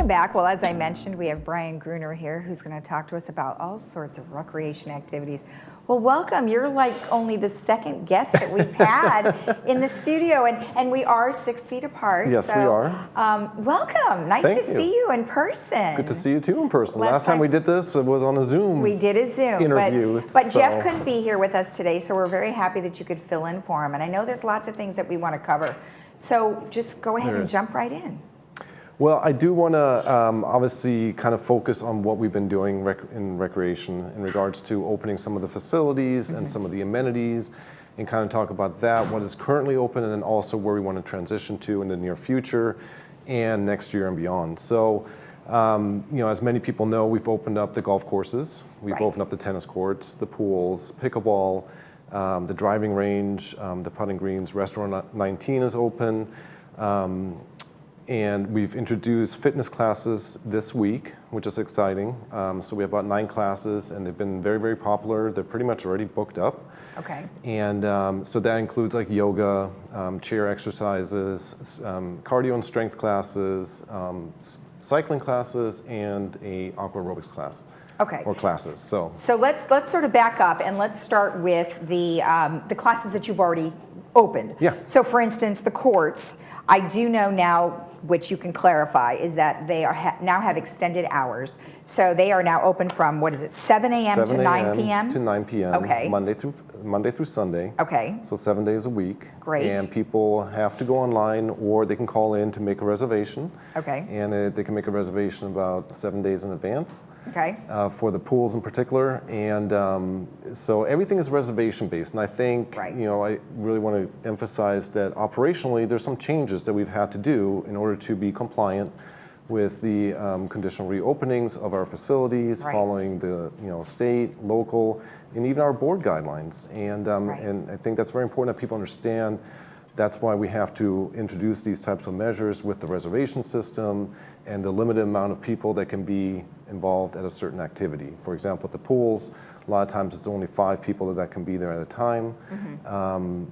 Welcome back. Well, as I mentioned, we have Brian Gruner here who's going to talk to us about all sorts of recreation activities. Well, welcome. You're like only the second guest that we've had in the studio, and we are 6 feet apart. Yes, so, we are. Welcome. Nice to see you in person. Good to see you too in person. Last time we did this, it was on a Zoom. We did a Zoom interview. But Jeff couldn't be here with us today, so we're very happy that you could fill in for him. And I know there's lots of things that we want to cover. So just go ahead and jump right in. Well, I do want to obviously kind of focus on what we've been doing in recreation in regards to opening some of the facilities and some of the amenities, and kind of talk about that, what is currently open, and then also where we want to transition to in the near future and next year and beyond. So, you know, as many people know, we've opened up the golf courses, we've opened up the tennis courts, the pools, pickleball, the driving range, the putting greens. Restaurant 19 is open. And we've introduced fitness classes this week, which is exciting. So we have about 9 classes, and they've been very, very popular. They're pretty much already booked up. Okay. And so that includes like yoga, chair exercises, cardio and strength classes, cycling classes, and a aqua aerobics class. Okay. Or classes. So let's sort of back up and let's start with the classes that you've already opened. Yeah. So for instance, the courts, I do know now, which you can clarify, is that they are now have extended hours. So they are now open from, what is it, 7 a.m. to 9 p.m.? to 9 p.m. Okay. Monday through Sunday. Okay. So 7 days a week. Great. And people have to go online, or they can call in to make a reservation. Okay. And they can make a reservation about 7 days in advance. Okay. For the pools in particular. And so everything is reservation based. And I think, you know, I really want to emphasize that operationally there's some changes that we've had to do in order to be compliant with the conditional reopenings of our facilities, following the state, local, and even our board guidelines. And and I think that's very important that people understand. That's why we have to introduce these types of measures with the reservation system and the limited amount of people that can be involved at a certain activity. For example, at the pools, a lot of times it's only 5 people that can be there at a time.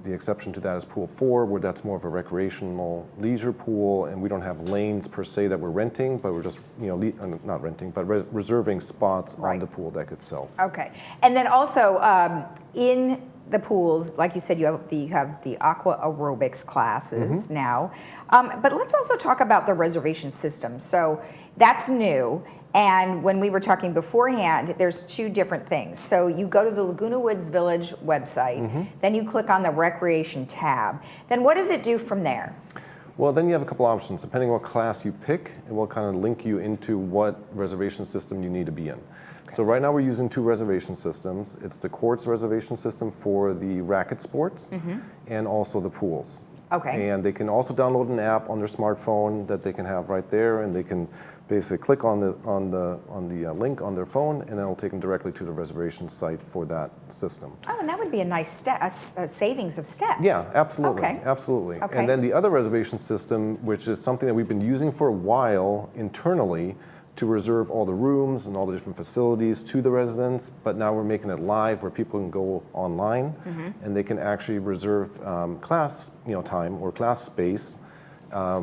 The exception to that is pool 4, where that's more of a recreational leisure pool, and we don't have lanes per se that we're renting, but we're just not renting, but reserving spots on the pool deck itself. Okay, and then also in the pools, like you said, you have the aqua aerobics classes now, but let's also talk about the reservation system. So that's new. And when we were talking beforehand, there's 2 different things. So you go to the Laguna Woods Village website, then you click on the recreation tab. Then what does it do from there? Well, then you have a couple options. Depending on what class you pick, it will kind of link you into what reservation system you need to be in. So right now we're using 2 reservation systems. It's the courts reservation system for the racket sports and also the pools. Okay. And they can also download an app on their smartphone that they can have right there, and they can basically click on the link on their phone, and it'll take them directly to the reservation site for that system. Oh, and that would be a nice step, a savings of steps. Yeah, absolutely, absolutely. Okay. And then the other reservation system, which is something that we've been using for a while internally, to reserve all the rooms and all the different facilities to the residents, but now we're making it live where people can go online and they can actually reserve class time or class space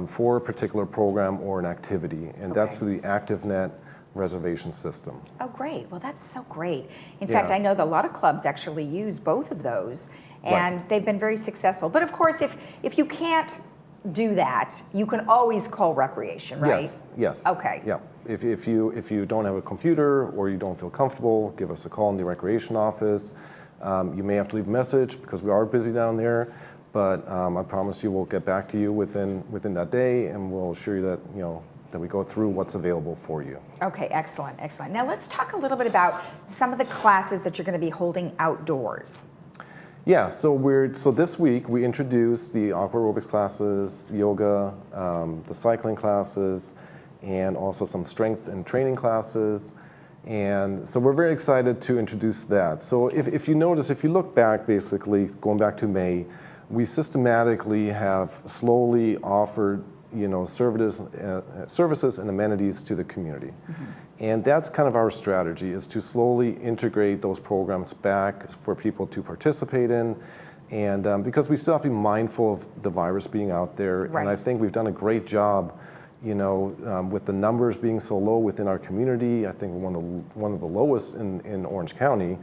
for a particular program or an activity, and that's through the ActiveNet reservation system. Oh, great. Well, that's so great. In fact, I know that a lot of clubs actually use both of those, and they've been very successful. But of course, if you can't do that, you can always call recreation, right? Yes, yes. Okay. Yeah. If you don't have a computer or you don't feel comfortable, give us a call in the recreation office. You may have to leave a message because we are busy down there, but I promise you we'll get back to you within that day, and we'll assure you that that we go through what's available for you. Okay, excellent, excellent. Now let's talk a little bit about some of the classes that you're going to be holding outdoors. Yeah, so this week we introduced the aqua aerobics classes, yoga, the cycling classes, and also some strength and training classes. And so we're very excited to introduce that. So if you notice, if you look back, basically going back to May, we systematically have slowly offered services and amenities to the community. And that's kind of our strategy, is to slowly integrate those programs back for people to participate in. And because we still have to be mindful of the virus being out there. And I think we've done a great job with the numbers being so low within our community, I think one of the lowest in Orange County.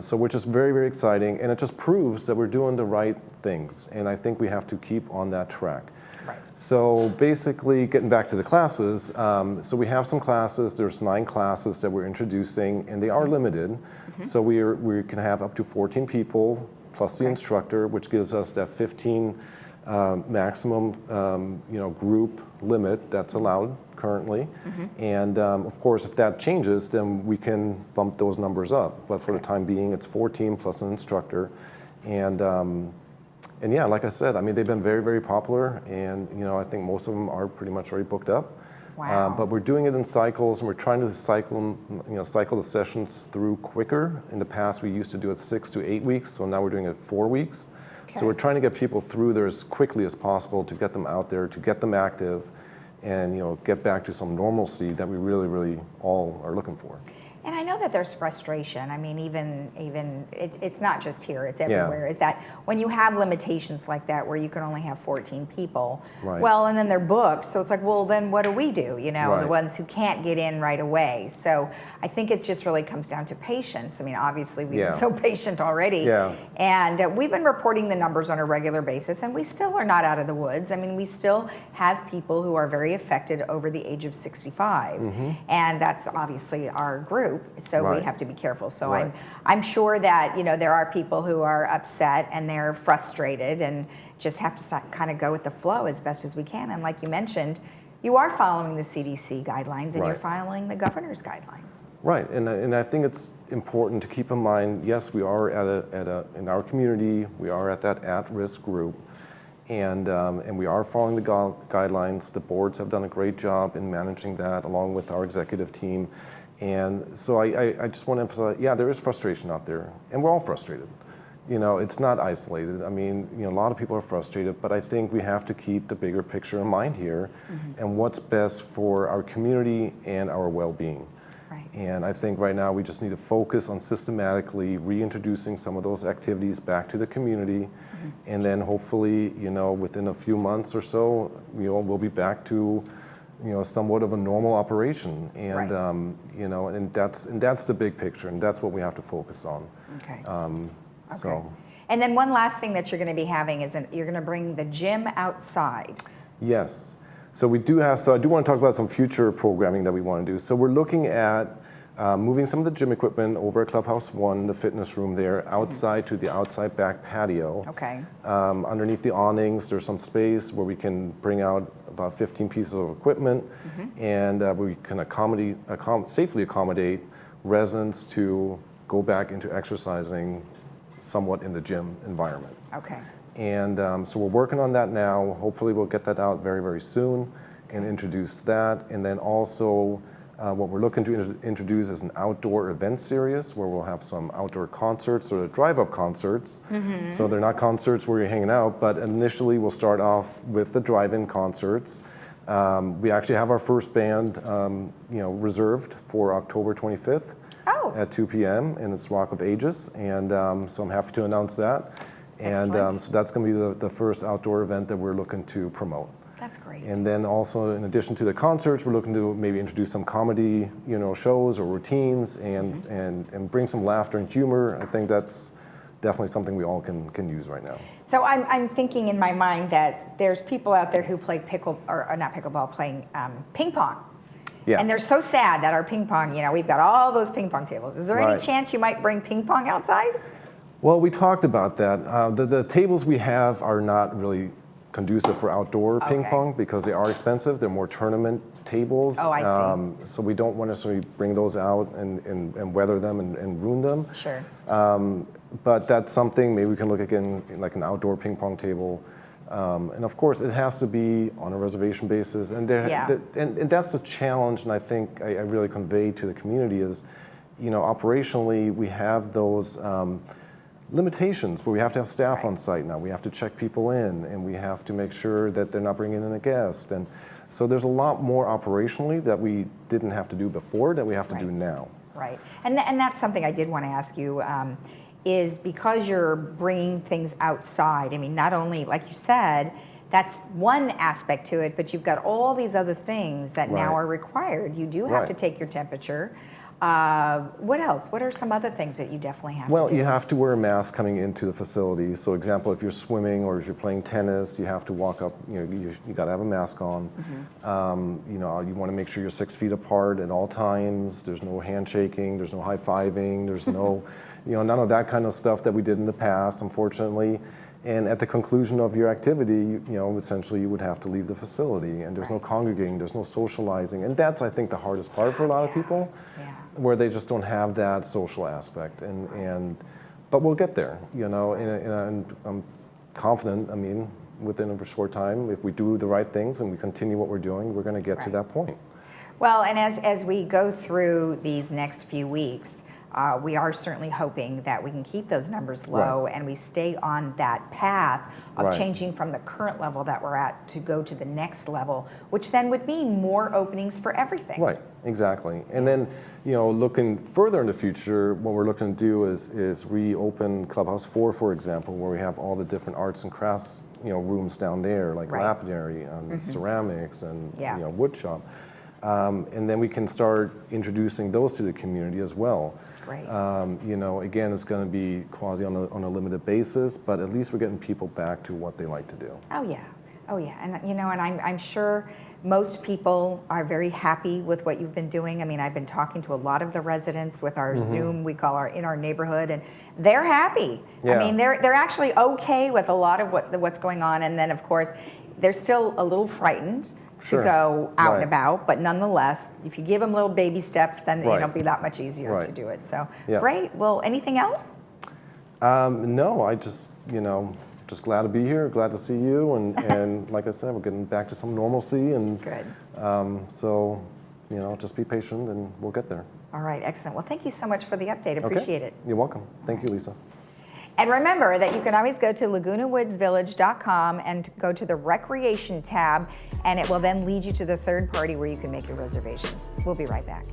So which is very, very exciting, and it just proves that we're doing the right things, and I think we have to keep on that track. Right. So basically, getting back to the classes, so we have some classes. There's 9 classes that we're introducing, and they are limited. So we can have up to 14 people plus the instructor, which gives us that 15 maximum group limit that's allowed currently. And of course, if that changes, then we can bump those numbers up. But for the time being, it's 14 plus an instructor. And yeah, like I said, I mean, they've been very, very popular, and I think most of them are pretty much already booked up. Wow. But we're doing it in cycles, and we're trying to cycle the sessions through quicker. In the past, we used to do it 6 to 8 weeks, so now we're doing it 4 weeks. Okay. So we're trying to get people through there as quickly as possible to get them out there, to get them active, and get back to some normalcy that we really, really all are looking for. And I know that there's frustration. I mean, even it's not just here, it's everywhere. Is that when you have limitations like that where you can only have 14 people, well, and then they're booked, so it's like, well, then what do we do, the ones who can't get in right away? So I think it just really comes down to patience. I mean, obviously we've been so patient already. And we've been reporting the numbers on a regular basis, and we still are not out of the woods. I mean, we still have people who are very affected over the age of 65. And that's obviously our group. So we have to be careful. So I'm sure that there are people who are upset and they're frustrated, and just have to kind of go with the flow as best as we can. And like you mentioned, you are following the CDC guidelines, and you're following the governor's guidelines. Right, and I think it's important to keep in mind. Yes, we are in our community, we are at that at-risk group, and we are following the guidelines. The boards have done a great job in managing that, along with our executive team. And so I just want to emphasize, there is frustration out there, and we're all frustrated. It's not isolated. I mean, a lot of people are frustrated, but I think we have to keep the bigger picture in mind here, and what's best for our community and our well-being. And I think right now we just need to focus on systematically reintroducing some of those activities back to the community, and then hopefully, within a few months or so, we'll be back to somewhat of a normal operation, and and that's the big picture, and that's what we have to focus on. So. And then one last thing that you're going to be having is you're going to bring the gym outside. Yes. So we do have. So I do want to talk about some future programming that we want to do. So we're looking at moving some of the gym equipment over at Clubhouse 1, the fitness room there, outside to the outside back patio. Underneath the awnings, there's some space where we can bring out about 15 pieces of equipment, and we can safely accommodate residents to go back into exercising somewhat in the gym environment. And so we're working on that now. Hopefully we'll get that out very, very soon and introduce that. And then also what we're looking to introduce is an outdoor event series where we'll have some outdoor concerts or drive-up concerts. So they're not concerts where you're hanging out, but initially we'll start off with the drive-in concerts. We actually have our first band reserved for October 25th at 2 p.m. and it's Rock of Ages, and so I'm happy to announce that. And so that's going to be the first outdoor event that we're looking to promote. That's great. And then also, in addition to the concerts, we're looking to maybe introduce some comedy, shows or routines, and bring some laughter and humor. I think that's definitely something we all can use right now. So I'm thinking in my mind that there's people out there who play playing ping pong. And they're so sad that our ping pong, we've got all those ping pong tables. Is there any chance you might bring ping pong outside? Well, we talked about that. The tables we have are not really conducive for outdoor ping pong because they are expensive. They're more tournament tables. Oh, I see. So we don't want to necessarily bring those out and weather them and ruin them. Sure. But that's something maybe we can look again, like an outdoor ping pong table. And of course, it has to be on a reservation basis. And that's the challenge, and I think I really convey to the community is, operationally, we have those limitations where we have to have staff on site now. We have to check people in, and we have to make sure that they're not bringing in a guest. And so there's a lot more operationally that we didn't have to do before that we have to do now. Right. And that's something I did want to ask you, is because you're bringing things outside, I mean, not only, like you said, that's one aspect to it, but you've got all these other things that now Right. are required. You do have Right. to take your temperature. What else? What are some other things that you definitely have Well, to do? you have to wear a mask coming into the facility. So, example, if you're swimming or if you're playing tennis, you have to walk up. You got to have a mask on. You know, you want to make sure you're 6 feet apart at all times. There's no handshaking. There's no high fiving. There's no, none of that kind of stuff that we did in the past, unfortunately. And at the conclusion of your activity, essentially you would have to leave the facility, and there's no congregating, there's no socializing, and that's, I think, the hardest part for a lot of people, where they just don't have that social aspect. But we'll get there, and I'm confident. I mean, within a short time, if we do the right things and we continue what we're doing, we're going to get to that point. Well, and as we go through these next few weeks, we are certainly hoping that we can keep those numbers low and we stay on that path of changing from the current level that we're at to go to the next level, which then would mean more openings for everything. Right, exactly. And then, looking further in the future, what we're looking to do is reopen Clubhouse 4, for example, where we have all the different arts and crafts, rooms down there, like lapidary and ceramics and wood shop. And then we can start introducing those to the community as well. Great. Again, it's going to be quasi on a limited basis, but at least we're getting people back to what they like to do. Oh yeah, and and I'm sure most people are very happy with what you've been doing. I mean, I've been talking to a lot of the residents with our Zoom, we call in our neighborhood, and they're happy. Yeah. I mean, they're actually okay with a lot of what's going on, and then of course, they're still a little frightened to go out and about, but nonetheless, if you give them little baby steps, then it'll be that much easier to do it. So great. Well, anything else? No, I just just glad to be here, glad to see you, and like I said, we're getting back to some normalcy, and good. So just be patient and we'll get there. All right, excellent. Well, thank you so much for the update. Appreciate it. You're welcome. Thank you, Lisa. And remember that you can always go to lagunawoodsvillage.com and go to the recreation tab, and it will then lead you to the third party where you can make your reservations. We'll be right back.